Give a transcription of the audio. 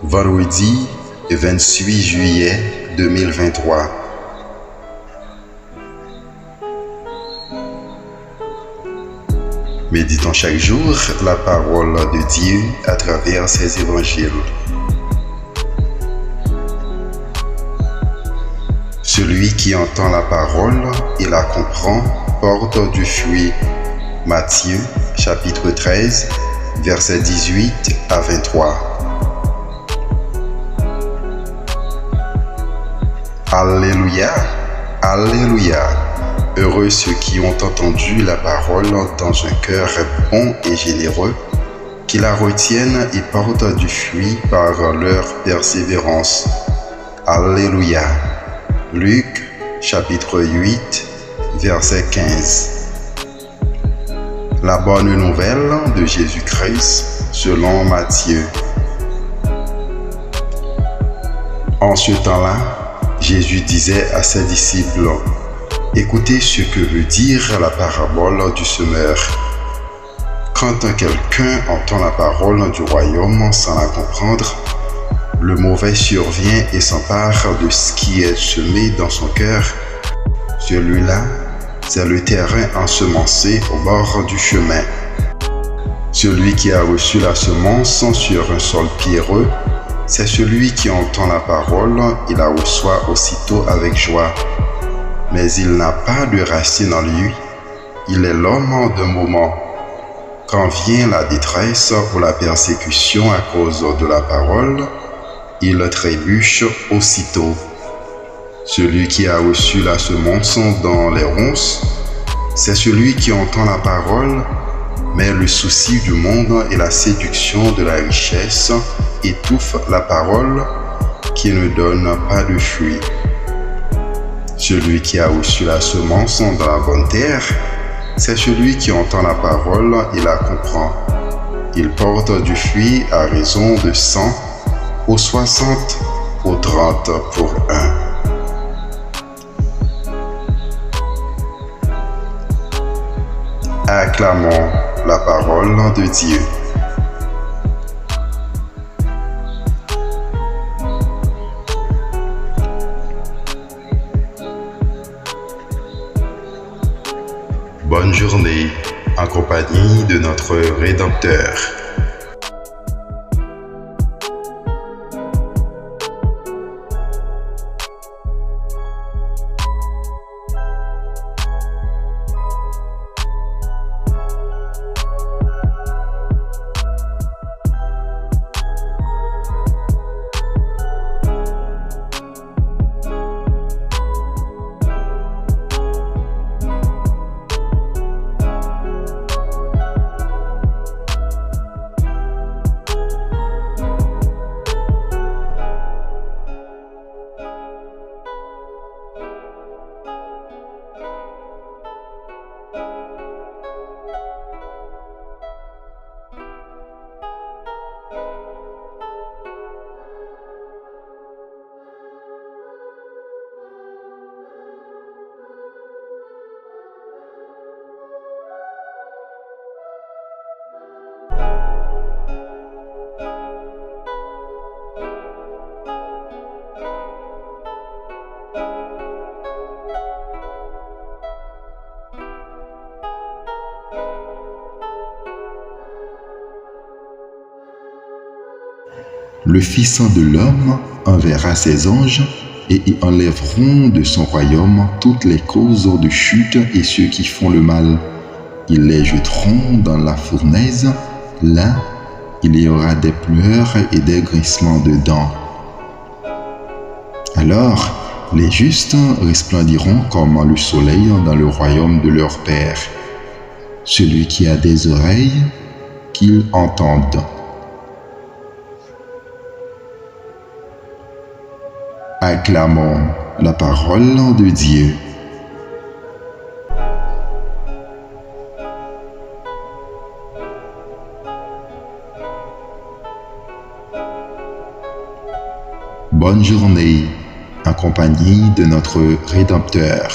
Vendredi 28 juillet 2023. Méditons chaque jour la parole de Dieu à travers ses évangiles. Celui qui entend la parole et la comprend porte du fruit. Matthieu chapitre 13, versets 18 à 23. Alléluia, Alléluia. Heureux ceux qui ont entendu la parole dans un cœur bon et généreux, qui la retiennent et portent du fruit par leur persévérance. Alléluia. Luc chapitre 8, verset 15. La bonne nouvelle de Jésus-Christ selon Matthieu. En ce temps-là, Jésus disait à ses disciples: écoutez ce que veut dire la parabole du semeur. Quand quelqu'un entend la parole du royaume sans la comprendre, le mauvais survient et s'empare de ce qui est semé dans son cœur. Celui-là, c'est le terrain ensemencé au bord du chemin. Celui qui a reçu la semence sur un sol pierreux, c'est celui qui entend la parole et la reçoit aussitôt avec joie. Mais il n'a pas de racine en lui, il est l'homme d'un moment. Quand vient la détresse ou la persécution à cause de la parole, il trébuche aussitôt. Celui qui a reçu la semence dans les ronces, c'est celui qui entend la parole, mais le souci du monde et la séduction de la richesse étouffent la parole qui ne donne pas de fruit. Celui qui a reçu la semence dans la bonne terre, c'est celui qui entend la parole et la comprend. Il porte du fruit à raison de 100, au 60, au 30 pour 1. Acclamons la parole de Dieu. Bonne journée en compagnie de notre Rédempteur. Le Fils de l'homme enverra ses anges et ils enlèveront de son royaume toutes les causes de chute et ceux qui font le mal. Ils les jeteront dans la fournaise. Là, il y aura des pleurs et des grincements de dents. Alors, les justes resplendiront comme le soleil dans le royaume de leur Père. Celui qui a des oreilles, qu'il entende. Acclamons la parole de Dieu. Bonne journée en compagnie de notre Rédempteur.